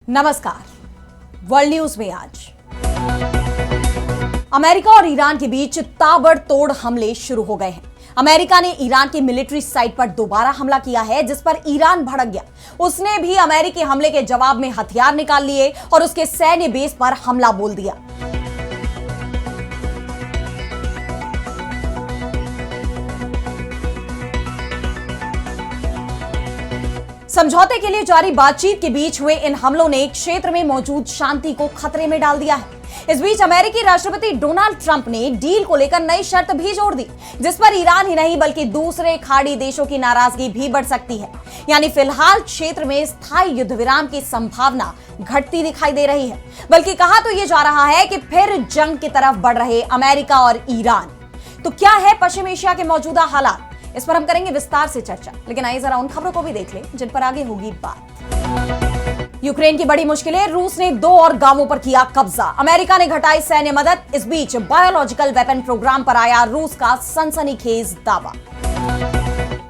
नमस्कार। World news में आज अमेरिका और ईरान के बीच ताबड़तोड़ हमले शुरू हो गए हैं। अमेरिका ने ईरान की मिलिट्री साइट पर दोबारा हमला किया है, जिस पर ईरान भड़क गया। उसने भी अमेरिकी हमले के जवाब में हथियार निकाल लिए और उसके सैन्य बेस पर हमला बोल दिया। समझौते के लिए जारी बातचीत के बीच हुए इन हमलों ने क्षेत्र में मौजूद शांति को खतरे में डाल दिया है। इस बीच अमेरिकी राष्ट्रपति डोनाल्ड ट्रंप ने डील को लेकर नई शर्त भी जोड़ दी, जिस पर ईरान ही नहीं बल्कि दूसरे खाड़ी देशों की नाराजगी भी बढ़ सकती है। यानी फिलहाल क्षेत्र में स्थायी युद्ध विराम की संभावना घटती दिखाई दे रही है। बल्कि कहा तो यह जा रहा है कि फिर जंग की तरफ बढ़ रहे अमेरिका और ईरान। तो क्या है पश्चिम एशिया के मौजूदा हालात, इस पर हम करेंगे विस्तार से चर्चा। लेकिन आइए जरा उन खबरों को भी देख लें जिन पर आगे होगी बात। यूक्रेन की बड़ी मुश्किलें, रूस ने 2 और गांवों पर किया कब्जा। अमेरिका ने घटाई सैन्य मदद। इस बीच बायोलॉजिकल वेपन प्रोग्राम पर आया रूस का सनसनीखेज दावा।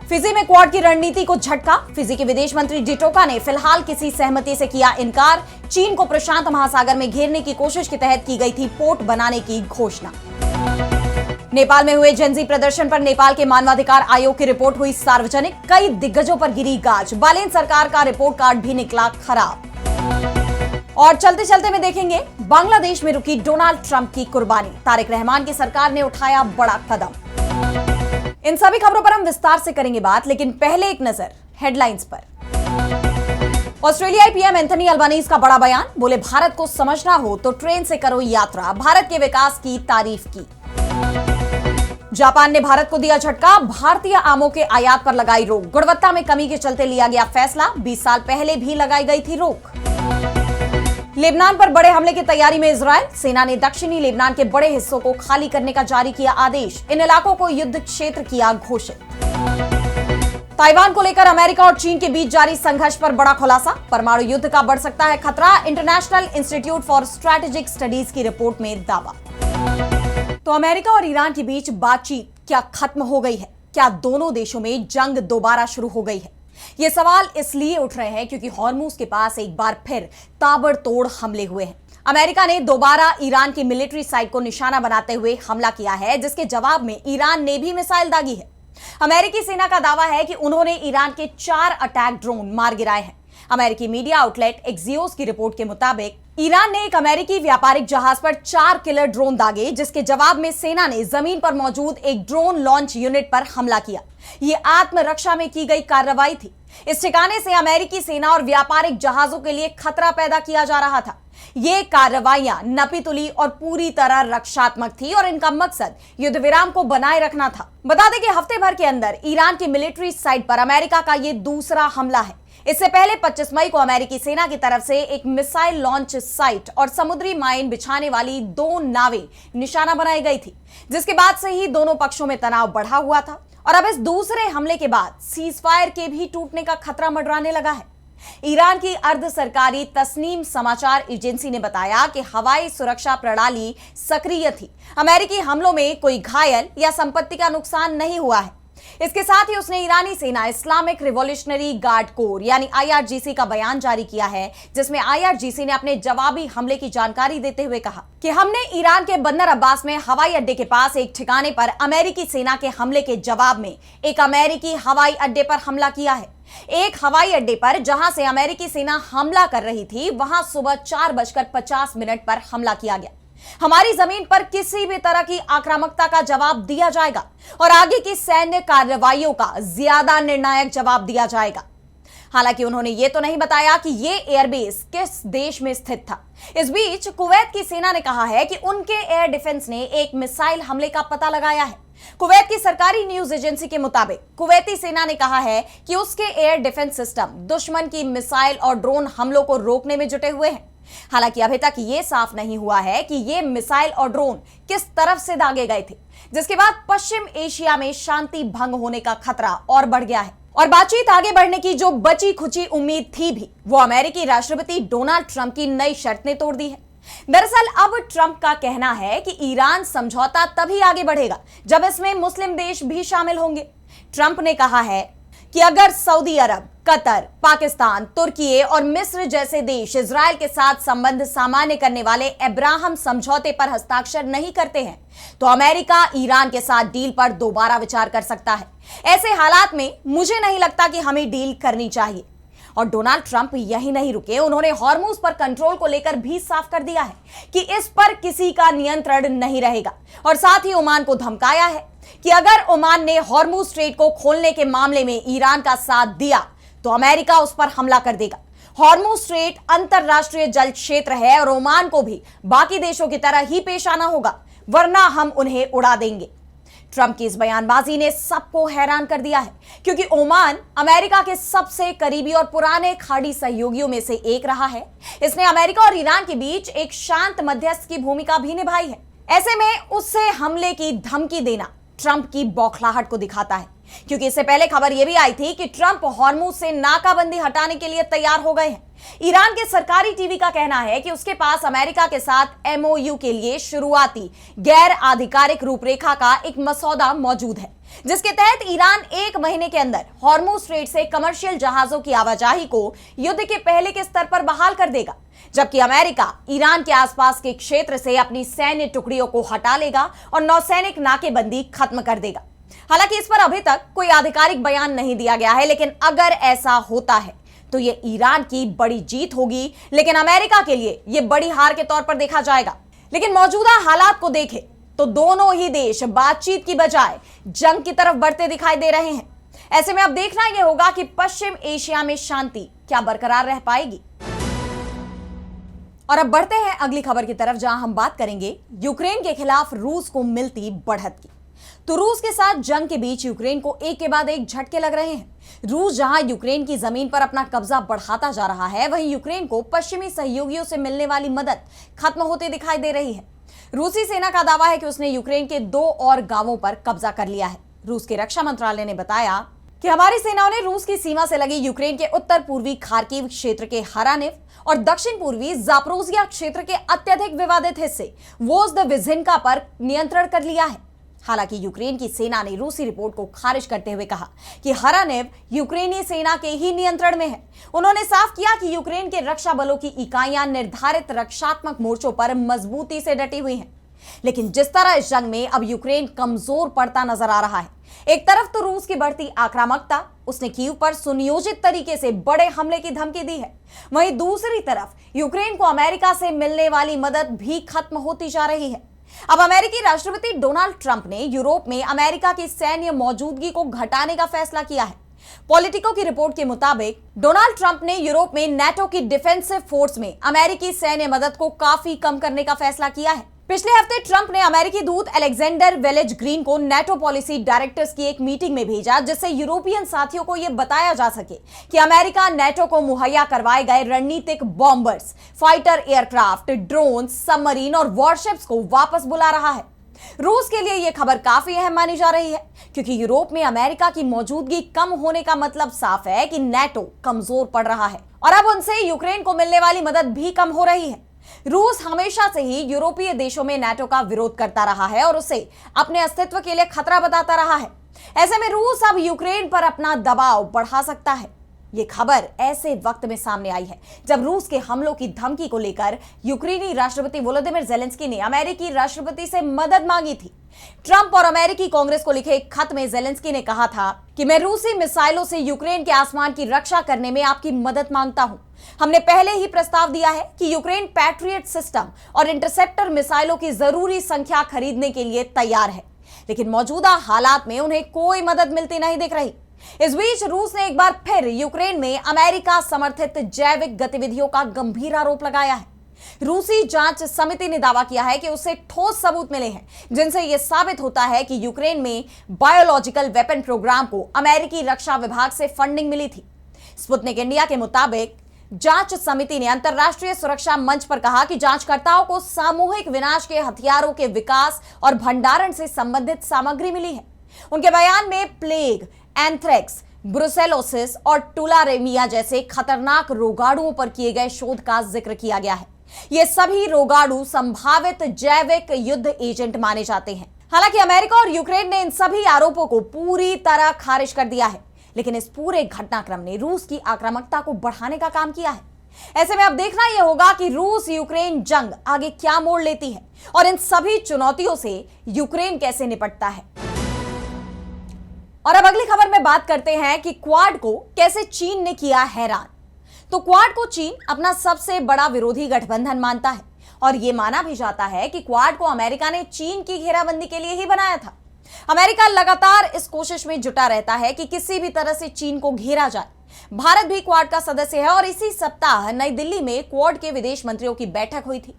फिजी में क्वाड की रणनीति को झटका। फिजी के विदेश मंत्री डिटोका ने फिलहाल किसी सहमति से किया इनकार। चीन को प्रशांत महासागर में घेरने की कोशिश के तहत की गई थी पोर्ट बनाने की घोषणा। नेपाल में हुए जेनजी प्रदर्शन पर नेपाल के मानवाधिकार आयोग की रिपोर्ट हुई सार्वजनिक। कई दिग्गजों पर गिरी गाज। बालेन सरकार का रिपोर्ट कार्ड भी निकला खराब। और चलते चलते में देखेंगे बांग्लादेश में रुकी डोनाल्ड ट्रंप की कुर्बानी। तारिक रहमान की सरकार ने उठाया बड़ा कदम। इन सभी खबरों पर हम विस्तार से करेंगे बात, लेकिन पहले एक नजर हेडलाइंस पर। ऑस्ट्रेलियाई पीएम एंथनी अल्बानीज का बड़ा बयान। बोले, भारत को समझना हो तो ट्रेन से करो यात्रा। भारत के विकास की तारीफ की। जापान ने भारत को दिया झटका। भारतीय आमों के आयात पर लगाई रोक। गुणवत्ता में कमी के चलते लिया गया फैसला। 20 साल पहले भी लगाई गई थी रोक। लेबनान पर बड़े हमले की तैयारी में इजरायल। सेना ने दक्षिणी लेबनान के बड़े हिस्सों को खाली करने का जारी किया आदेश। इन इलाकों को युद्ध क्षेत्र किया घोषित। ताइवान को लेकर अमेरिका और चीन के बीच जारी संघर्ष पर बड़ा खुलासा। परमाणु युद्ध का बढ़ सकता है खतरा। International institute for strategic studies की रिपोर्ट में दावा। तो अमेरिका और ईरान के बीच बातचीत क्या खत्म हो गई है? क्या दोनों देशों में जंग दोबारा शुरू हो गई है? ये सवाल इसलिए उठ रहे हैं क्योंकि हॉर्मुज के पास एक बार फिर ताबड़तोड़ हमले हुए हैं। अमेरिका ने दोबारा ईरान की मिलिट्री साइट को निशाना बनाते हुए हमला किया है, जिसके जवाब में ईरान ने भी मिसाइल दागी है। अमेरिकी सेना का दावा है कि उन्होंने ईरान के 4 अटैक ड्रोन मार गिराए हैं। अमेरिकी मीडिया आउटलेट एक्सियोस की रिपोर्ट के मुताबिक ईरान ने एक अमेरिकी व्यापारिक जहाज पर 4 किलर ड्रोन दागे, जिसके जवाब में सेना ने जमीन पर मौजूद एक ड्रोन लॉन्च यूनिट पर हमला किया। यह आत्मरक्षा में की गई कार्रवाई थी। इस ठिकाने से अमेरिकी सेना और व्यापारिक जहाजों के लिए खतरा पैदा किया जा रहा था। ये कार्रवाइयां नपीतुली और पूरी तरह रक्षात्मक थी और इनका मकसद युद्ध विराम को बनाए रखना था। बता दें कि हफ्ते भर के अंदर ईरान की मिलिट्री साइट पर अमेरिका का यह दूसरा हमला है। इससे पहले 25 मई को अमेरिकी सेना की तरफ से एक मिसाइल लॉन्च साइट और समुद्री माइन बिछाने वाली 2 नावें निशाना बनाई गई थी, जिसके बाद से ही दोनों पक्षों में तनाव बढ़ा हुआ था। और अब इस दूसरे हमले के बाद सीजफायर के भी टूटने का खतरा मंडराने लगा है। ईरान की अर्ध सरकारी तस्नीम समाचार एजेंसी ने बताया कि हवाई सुरक्षा प्रणाली सक्रिय थी। अमेरिकी हमलों में कोई घायल या संपत्ति का नुकसान नहीं हुआ है। इसके साथ ही उसने ईरानी सेना इस्लामिक रिवॉल्यूशनरी गार्ड कोर यानी IRGC का बयान जारी किया है, जिसमें IRGC ने अपने जवाबी हमले की जानकारी देते हुए कहा कि हमने ईरान के बंदर अब्बास में हवाई अड्डे के पास एक ठिकाने पर अमेरिकी सेना के हमले के जवाब में एक अमेरिकी हवाई अड्डे पर हमला किया है। एक हवाई अड्डे पर जहां से अमेरिकी सेना हमला कर रही थी, वहां सुबह 4:50 पर हमला किया गया। हमारी जमीन पर किसी भी तरह की आक्रामकता का जवाब दिया जाएगा और आगे की सैन्य कार्रवाइयों का ज्यादा निर्णायक जवाब दिया जाएगा। हालांकि उन्होंने ये तो नहीं बताया कि ये एयरबेस किस देश में स्थित था। इस बीच कुवैत की सेना ने कहा है कि उनके एयर डिफेंस ने एक मिसाइल हमले का पता लगाया है। कुवैत की सरकारी न्यूज एजेंसी के मुताबिक कुवैती सेना ने कहा है कि उसके एयर डिफेंस सिस्टम दुश्मन की मिसाइल और ड्रोन हमलों को रोकने में जुटे हुए हैं। हालांकि अभी तक ये साफ नहीं हुआ है कि ये मिसाइल और ड्रोन किस तरफ से दागे गए थे, जिसके बाद पश्चिम एशिया में शांति भंग होने का खतरा और बढ़ गया है। और बातचीत आगे बढ़ने की जो बची खुची उम्मीद थी भी, वो अमेरिकी राष्ट्रपति डोनाल्ड ट्रंप की नई शर्त ने तोड़ दी है। दरअसल अब ट्रंप का कहना है कि ईरान समझौता तभी आगे बढ़ेगा जब इसमें मुस्लिम देश भी शामिल होंगे। ट्रंप ने कहा है कि अगर सऊदी अरब, कतर, पाकिस्तान, तुर्की और मिस्र जैसे देश इजराइल के साथ संबंध सामान्य करने वाले अब्राहम समझौते पर हस्ताक्षर नहीं करते हैं, तो अमेरिका ईरान के साथ डील पर दोबारा विचार कर सकता है। ऐसे हालात में मुझे नहीं लगता कि हमें डील करनी चाहिए। और डोनाल्ड ट्रंप यही नहीं रुके, उन्होंने हॉर्मुज पर कंट्रोल को लेकर भी साफ कर दिया है कि इस पर किसी का नियंत्रण नहीं रहेगा, और साथ ही ओमान को धमकाया है कि अगर ओमान ने हॉर्मुज स्ट्रेट को खोलने के मामले में ईरान का साथ दिया तो अमेरिका उस पर हमला कर देगा। हॉर्मुज स्ट्रेट अंतरराष्ट्रीय जल क्षेत्र है और ओमान को भी बाकी देशों की तरह ही पेश आना होगा, वरना हम उन्हें उड़ा देंगे। ट्रंप की इस बयानबाजी ने सबको हैरान कर दिया है, क्योंकि ओमान अमेरिका के सबसे करीबी और पुराने खाड़ी सहयोगियों में से एक रहा है। इसने अमेरिका और ईरान के बीच एक शांत मध्यस्थ की भूमिका भी निभाई है। ऐसे में उससे हमले की धमकी देना ट्रंप की बौखलाहट को दिखाता है, क्योंकि इससे पहले खबर यह भी आई थी कि ट्रंप हॉर्मुज से नाकाबंदी हटाने के लिए तैयार हो गए हैं। ईरान के सरकारी टीवी का कहना है कि उसके पास अमेरिका के साथ एमओयू के लिए शुरुआती गैर आधिकारिक रूपरेखा का एक मसौदा मौजूद है, जिसके तहत ईरान 1 महीने के अंदर हॉर्मुज स्ट्रेट से कमर्शियल जहाजों की आवाजाही को युद्ध के पहले के स्तर पर बहाल कर देगा, जबकि अमेरिका ईरान के आसपास के क्षेत्र से अपनी सैन्य टुकड़ियों को हटा लेगा और नौसैनिक नाकेबंदी खत्म कर देगा। हालांकि इस पर अभी तक कोई आधिकारिक बयान नहीं दिया गया है, लेकिन अगर ऐसा होता है तो ये ईरान की बड़ी जीत होगी, लेकिन अमेरिका के लिए ये बड़ी हार के तौर पर देखा जाएगा। लेकिन मौजूदा हालात को देखें तो दोनों ही देश बातचीत की बजाय जंग की तरफ बढ़ते दिखाई दे रहे हैं। ऐसे में अब देखना यह होगा कि पश्चिम एशिया में शांति क्या बरकरार रह पाएगी। और अब बढ़ते हैं अगली खबर की तरफ, जहां हम बात करेंगे यूक्रेन के खिलाफ रूस को मिलती बढ़त की। तो रूस के साथ जंग के बीच यूक्रेन को एक के बाद एक झटके लग रहे हैं। रूस जहां यूक्रेन की जमीन पर अपना कब्जा बढ़ाता जा रहा है, वहीं यूक्रेन को पश्चिमी सहयोगियों से मिलने वाली मदद खत्म होते दिखाई दे रही है। रूसी सेना का दावा है कि उसने यूक्रेन के 2 और गांवों पर कब्जा कर लिया है। रूस के रक्षा मंत्रालय ने बताया कि हमारी सेनाओं ने रूस की सीमा से लगी यूक्रेन के उत्तर पूर्वी खार्किव क्षेत्र के हरानिव और दक्षिण पूर्वी जापोरिजिया क्षेत्र के अत्यधिक विवादित हिस्से वोज्दविजिन्का पर नियंत्रण कर लिया है। हालांकि यूक्रेन की सेना ने रूसी रिपोर्ट को खारिज करते हुए कहा कि हरानिव यूक्रेनी सेना के ही नियंत्रण में है। उन्होंने साफ किया कि यूक्रेन के रक्षा बलों की इकाइयां निर्धारित रक्षात्मक मोर्चों पर मजबूती से डटी हुई हैं। लेकिन जिस तरह इस जंग में अब यूक्रेन कमजोर पड़ता नजर आ रहा है, एक तरफ तो रूस की बढ़ती आक्रामकता, उसने कीव पर सुनियोजित तरीके से बड़े हमले की धमकी दी है, वहीं दूसरी तरफ यूक्रेन को अमेरिका से मिलने वाली मदद भी खत्म होती जा रही है। अब अमेरिकी राष्ट्रपति डोनाल्ड ट्रंप ने यूरोप में अमेरिका की सैन्य मौजूदगी को घटाने का फैसला किया है। पॉलिटिको की रिपोर्ट के मुताबिक डोनाल्ड ट्रंप ने यूरोप में नाटो की डिफेंसिव फोर्स में अमेरिकी सैन्य मदद को काफी कम करने का फैसला किया है। पिछले हफ्ते ट्रंप ने अमेरिकी दूत अलेक्जेंडर वेलेज ग्रीन को नाटो पॉलिसी डायरेक्टर्स की एक मीटिंग में भेजा, जिससे यूरोपियन साथियों को यह बताया जा सके कि अमेरिका नाटो को मुहैया करवाए गए रणनीतिक bombers, fighter aircraft, drone, submarine और वॉरशिप्स को वापस बुला रहा है। रूस के लिए यह खबर काफी अहम मानी जा रही है, क्योंकि यूरोप में अमेरिका की मौजूदगी कम होने का मतलब साफ है कि नाटो कमजोर पड़ रहा है और अब उनसे यूक्रेन को मिलने वाली मदद भी कम हो रही है। रूस हमेशा से ही यूरोपीय देशों में नाटो का विरोध करता रहा है और उसे अपने अस्तित्व के लिए खतरा बताता रहा है। ऐसे में रूस अब यूक्रेन पर अपना दबाव बढ़ा सकता है। यह खबर ऐसे वक्त में सामने आई है जब रूस के हमलों की धमकी को लेकर यूक्रेनी राष्ट्रपति वोलोदिमीर जेलेंस्की ने अमेरिकी राष्ट्रपति से मदद मांगी थी। ट्रंप और अमेरिकी कांग्रेस को लिखे एक खत में जेलेंस्की ने कहा था कि मैं रूसी मिसाइलों से यूक्रेन के आसमान की रक्षा करने में आपकी मदद मांगता हूं। हमने पहले ही प्रस्ताव दिया है कि यूक्रेन पैट्रियट सिस्टम और इंटरसेप्टर मिसाइलों की जरूरी संख्या खरीदने के लिए तैयार है, लेकिन मौजूदा हालात में उन्हें कोई मदद मिलती नहीं दिख रही। इस बीच रूस ने एक बार फिर यूक्रेन में अमेरिका समर्थित जैविक गतिविधियों का गंभीर आरोप लगाया है। रूसी जांच समिति ने दावा किया है कि उसे ठोस सबूत मिले हैं, जिनसे यह साबित होता है कि यूक्रेन में बायोलॉजिकल वेपन प्रोग्राम को अमेरिकी रक्षा विभाग से फंडिंग मिली थी। स्पुतनिक इंडिया के मुताबिक जांच समिति ने अंतरराष्ट्रीय सुरक्षा मंच पर कहा कि जांचकर्ताओं को सामूहिक विनाश के हथियारों के विकास और भंडारण से संबंधित सामग्री मिली है। उनके बयान में प्लेग, एंथ्रेक्स, ब्रुसेलोसिस और टुलारेमिया जैसे खतरनाक रोगाणुओं पर किए गए शोध का जिक्र किया गया है। ये सभी रोगाणु संभावित जैविक युद्ध एजेंट माने जाते हैं। हालांकि अमेरिका और यूक्रेन ने इन सभी आरोपों को पूरी तरह खारिज कर दिया है। लेकिन इस पूरे घटनाक्रम ने रूस की आक्रामकता को बढ़ाने का काम किया है। ऐसे में अब देखना यह होगा कि रूस यूक्रेन जंग आगे क्या मोड़ लेती है और इन सभी चुनौतियों से यूक्रेन कैसे निपटता है। और अब अगली खबर में बात करते हैं कि क्वाड को कैसे चीन ने किया हैरान। तो क्वाड को चीन अपना सबसे बड़ा विरोधी गठबंधन मानता है और यह माना भी जाता है कि क्वाड को अमेरिका ने चीन की घेराबंदी के लिए ही बनाया था। अमेरिका लगातार इस कोशिश में जुटा रहता है कि किसी भी तरह से चीन को घेरा जाए। भारत भी क्वाड का सदस्य है और इसी सप्ताह नई दिल्ली में क्वाड के विदेश मंत्रियों की बैठक हुई थी।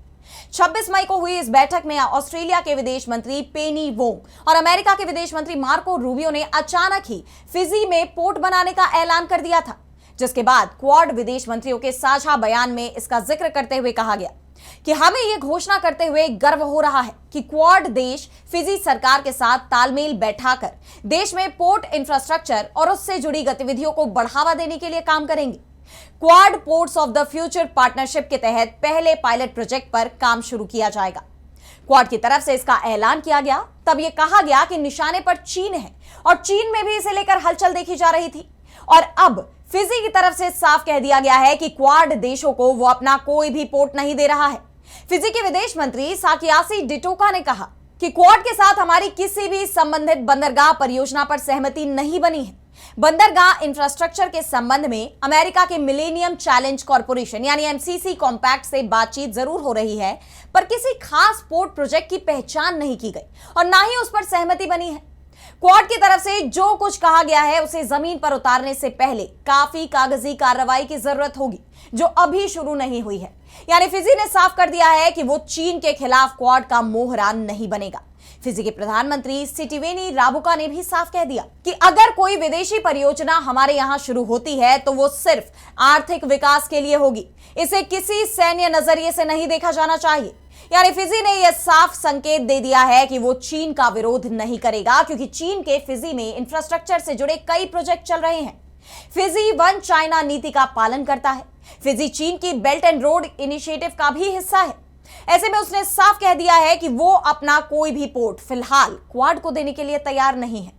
26 मई को हुई इस बैठक में ऑस्ट्रेलिया के विदेश मंत्री पेनी वोंग और अमेरिका के विदेश मंत्री मार्को रूबियो ने अचानक ही फिजी में पोर्ट बनाने का ऐलान कर दिया था, जिसके बाद क्वाड विदेश मंत्रियों के साझा बयान में इसका जिक्र करते हुए कहा गया कि हमें यह घोषणा करते हुए गर्व हो रहा है कि क्वाड देश फिजी सरकार के साथ तालमेल बैठाकर देश में पोर्ट इंफ्रास्ट्रक्चर और उससे जुड़ी गतिविधियों को बढ़ावा देने के लिए काम करेंगे। Quad ports of the future partnership के तहत पहले पायलट प्रोजेक्ट पर काम शुरू किया जाएगा। क्वाड की तरफ से इसका ऐलान किया गया, तब यह कहा गया कि निशाने पर चीन है और चीन में भी इसे लेकर हलचल देखी जा रही थी। और अब फिजी की तरफ से साफ कह दिया गया है कि क्वाड देशों को वो अपना कोई भी पोर्ट नहीं दे रहा है। फिजी के विदेश मंत्री साकियासी डिटोका ने कहा कि क्वाड के साथ हमारी किसी भी संबंधित बंदरगाह परियोजना पर सहमति नहीं बनी है। बंदरगाह इंफ्रास्ट्रक्चर के संबंध में अमेरिका के मिलेनियम चैलेंज कॉर्पोरेशन यानी एमसीसी कॉम्पैक्ट से बातचीत जरूर हो रही है, पर किसी खास पोर्ट प्रोजेक्ट की पहचान नहीं की गई और ना ही उस पर सहमति बनी है। क्वाड की तरफ से जो कुछ कहा गया है उसे जमीन पर उतारने से पहले काफी कागजी कार्रवाई की जरूरत होगी, जो अभी शुरू नहीं हुई है। यानी फिजी ने साफ कर दिया है कि वो चीन के खिलाफ क्वाड का मोहरा नहीं बनेगा। फिजी के प्रधानमंत्री सिटिवेनी राबुका ने भी साफ कह दिया कि अगर कोई विदेशी परियोजना हमारे यहां शुरू होती है तो वो सिर्फ आर्थिक विकास के लिए होगी, इसे किसी सैन्य नजरिए से नहीं देखा जाना चाहिए। यानी फिजी ने यह साफ संकेत दे दिया है कि वो चीन का विरोध नहीं करेगा, क्योंकि चीन के फिजी में इंफ्रास्ट्रक्चर से जुड़े कई प्रोजेक्ट चल रहे हैं। फिजी वन चाइना नीति का पालन करता है। फिजी चीन की बेल्ट एंड रोड इनिशिएटिव का भी हिस्सा है। ऐसे में उसने साफ कह दिया है कि वो अपना कोई भी पोर्ट फिलहाल क्वाड को देने के लिए तैयार नहीं है।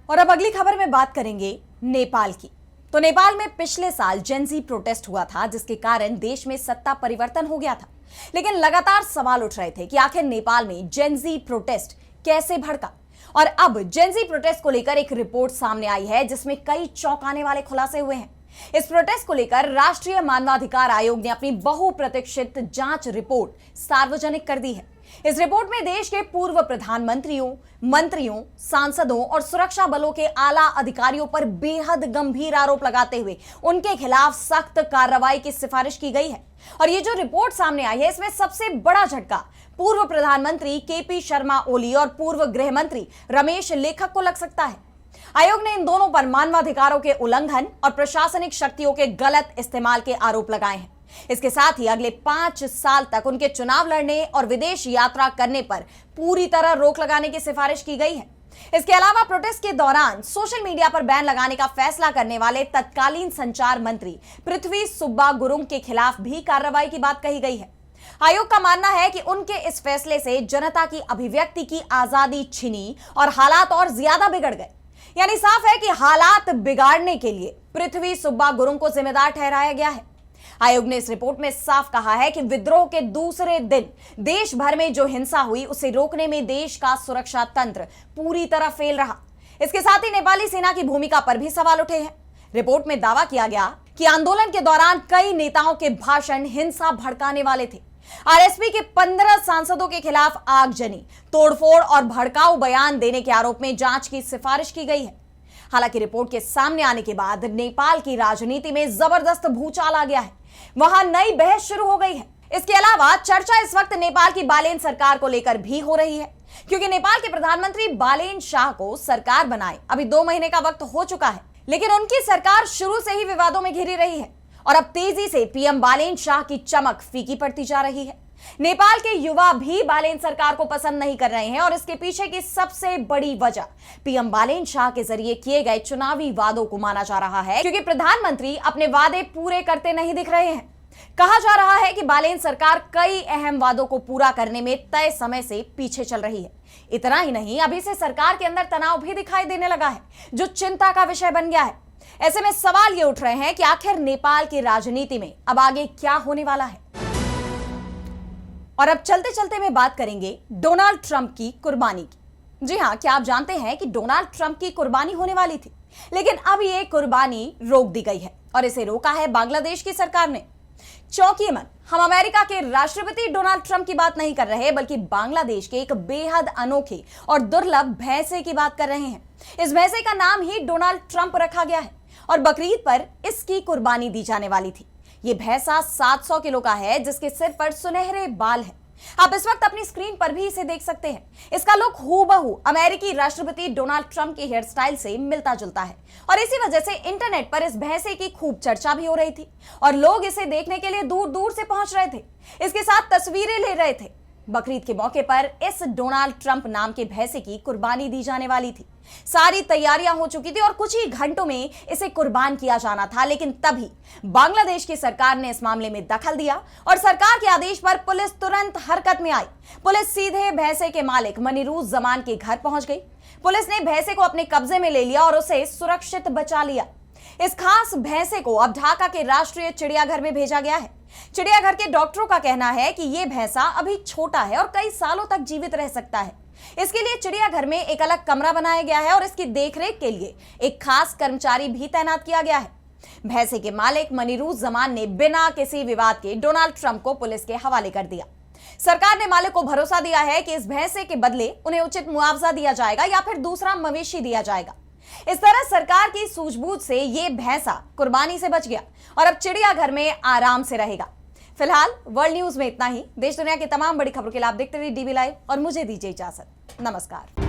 और अब अगली खबर में बात करेंगे नेपाल की। तो नेपाल में पिछले साल जेनजी प्रोटेस्ट हुआ था, जिसके कारण देश में सत्ता परिवर्तन हो गया था। लेकिन लगातार सवाल उठ रहे थे कि आखिर नेपाल में जेनजी प्रोटेस्ट कैसे भड़का। और अब जेनजी प्रोटेस्ट को लेकर एक रिपोर्ट सामने आई है, जिसमें कई चौंकाने वाले खुलासे हुए हैं। इस प्रोटेस्ट को लेकर राष्ट्रीय मानवाधिकार आयोग ने अपनी बहुप्रतीक्षित जांच रिपोर्ट सार्वजनिक कर दी है। इस रिपोर्ट में देश के पूर्व प्रधानमंत्रियों, मंत्रियों, सांसदों और सुरक्षा बलों के आला अधिकारियों पर बेहद गंभीर आरोप लगाते हुए उनके खिलाफ सख्त कार्रवाई की सिफारिश की गई है। और ये जो रिपोर्ट सामने आई है, इसमें सबसे बड़ा झटका पूर्व प्रधानमंत्री केपी शर्मा ओली और पूर्व गृह मंत्री रमेश लेखक को लग सकता है। आयोग ने इन दोनों पर मानवाधिकारों के उल्लंघन और प्रशासनिक शक्तियों के गलत इस्तेमाल के आरोप लगाए हैं। इसके साथ ही अगले 5 साल तक उनके चुनाव लड़ने और विदेश यात्रा करने पर पूरी तरह रोक लगाने की सिफारिश की गई है। इसके अलावा प्रोटेस्ट के दौरान सोशल मीडिया पर बैन लगाने का फैसला करने वाले तत्कालीन संचार मंत्री पृथ्वी सुब्बा गुरुंग के खिलाफ भी कार्रवाई की बात कही गई है। आयोग का मानना है कि उनके इस फैसले से जनता की अभिव्यक्ति की आजादी छिनी और हालात और ज्यादा बिगड़ गए। यानी साफ है कि हालात बिगाड़ने के लिए पृथ्वी सुब्बा गुरुंग को जिम्मेदार ठहराया गया है। आयोग ने इस रिपोर्ट में साफ कहा है कि विद्रोह के दूसरे दिन देश भर में जो हिंसा हुई, उसे रोकने में देश का सुरक्षा तंत्र पूरी तरह फेल रहा। इसके साथ ही नेपाली सेना की भूमिका पर भी सवाल उठे हैं। रिपोर्ट में दावा किया गया कि आंदोलन के दौरान कई नेताओं के भाषण हिंसा भड़काने वाले थे। आरएसपी के 15 सांसदों के खिलाफ आगजनी, तोड़फोड़ और भड़काऊ बयान देने के आरोप में जांच की सिफारिश की गई है। हालांकि रिपोर्ट के सामने आने के बाद नेपाल की राजनीति में जबरदस्त भूचाल आ गया है। वहां नई बहस शुरू हो गई है। इसके अलावा चर्चा इस वक्त नेपाल की बालेन सरकार को लेकर भी हो रही है, क्योंकि नेपाल के प्रधानमंत्री बालेन शाह को सरकार बनाए अभी 2 महीने का वक्त हो चुका है, लेकिन उनकी सरकार शुरू से ही विवादों में घिरी रही है और अब तेजी से पीएम बालेन शाह की चमक फीकी पड़ती जा रही है। नेपाल के युवा भी बालेन सरकार को पसंद नहीं कर रहे हैं और इसके पीछे की सबसे बड़ी वजह पीएम बालेन शाह के जरिए किए गए चुनावी वादों को माना जा रहा है, क्योंकि प्रधानमंत्री अपने वादे पूरे करते नहीं दिख रहे हैं। कहा जा रहा है कि बालेन सरकार कई अहम वादों को पूरा करने में तय समय से पीछे चल रही है। इतना ही नहीं, अभी से सरकार के अंदर तनाव भी दिखाई देने लगा है, जो चिंता का विषय बन गया है। ऐसे में सवाल ये उठ रहे हैं कि आखिर नेपाल की राजनीति में अब आगे क्या होने वाला है। और अब चलते चलते में बात करेंगे डोनाल्ड ट्रंप की कुर्बानी की। जी हां, क्या आप जानते हैं कि डोनाल्ड ट्रंप की कुर्बानी होने वाली थी, लेकिन अब ये कुर्बानी रोक दी गई है और इसे रोका है बांग्लादेश की सरकार ने। चौंकिए मत, हम अमेरिका के राष्ट्रपति डोनाल्ड ट्रंप की बात नहीं कर रहे, बल्कि बांग्लादेश के एक बेहद अनोखे और दुर्लभ भैंसे की बात कर रहे हैं। इस भैंसे का नाम ही डोनाल्ड ट्रंप रखा गया है और बकरीद पर इसकी कुर्बानी दी जाने वाली थी। ये भैंसा 700 किलो का है, जिसके सिर पर सुनहरे बाल हैं। आप इस वक्त अपनी स्क्रीन पर भी इसे देख सकते हैं। इसका लुक हूबहू अमेरिकी राष्ट्रपति डोनाल्ड ट्रंप के हेयर स्टाइल से मिलता जुलता है और इसी वजह से इंटरनेट पर इस भैंसे की खूब चर्चा भी हो रही थी और लोग इसे देखने के लिए दूर दूर से पहुंच रहे थे, इसके साथ तस्वीरें ले रहे थे। बकरीद के मौके पर इस डोनाल्ड ट्रंप नाम के भैंसे की कुर्बानी दी जाने वाली थी। सारी तैयारियां हो चुकी थी और कुछ ही घंटों में इसे कुर्बान किया जाना था, लेकिन तभी बांग्लादेश की सरकार ने इस मामले में दखल दिया और सरकार के आदेश पर पुलिस तुरंत हरकत में आई। पुलिस सीधे भैंसे के मालिक मनिरूज जमान के घर पहुंच गई। पुलिस ने भैंसे को अपने कब्जे में ले लिया और उसे सुरक्षित बचा लिया। इस खास भैंसे को अब ढाका के राष्ट्रीय चिड़ियाघर में भेजा गया है। चिड़ियाघर के डॉक्टरों का कहना है कि यह भैंसा अभी छोटा है और कई सालों तक जीवित रह सकता है। इसके लिए चिड़ियाघर में एक अलग कमरा बनाया गया है और इसकी देखरेख के लिए एक खास कर्मचारी भी तैनात किया गया है। भैंसे के मालिक मनिरूज जमान ने बिना किसी विवाद के डोनाल्ड ट्रंप को पुलिस के हवाले कर दिया। सरकार ने मालिक को भरोसा दिया है कि इस भैंसे के बदले उन्हें उचित मुआवजा दिया जाएगा या फिर दूसरा मवेशी दिया जाएगा। इस तरह सरकार की सूझबूझ से यह भैंसा कुर्बानी से बच गया और अब चिड़ियाघर में आराम से रहेगा। फिलहाल वर्ल्ड न्यूज में इतना ही। देश दुनिया की तमाम बड़ी खबरों के लिए आप देखते रहिए डीबी लाइव और मुझे दीजिए इजाजत। नमस्कार।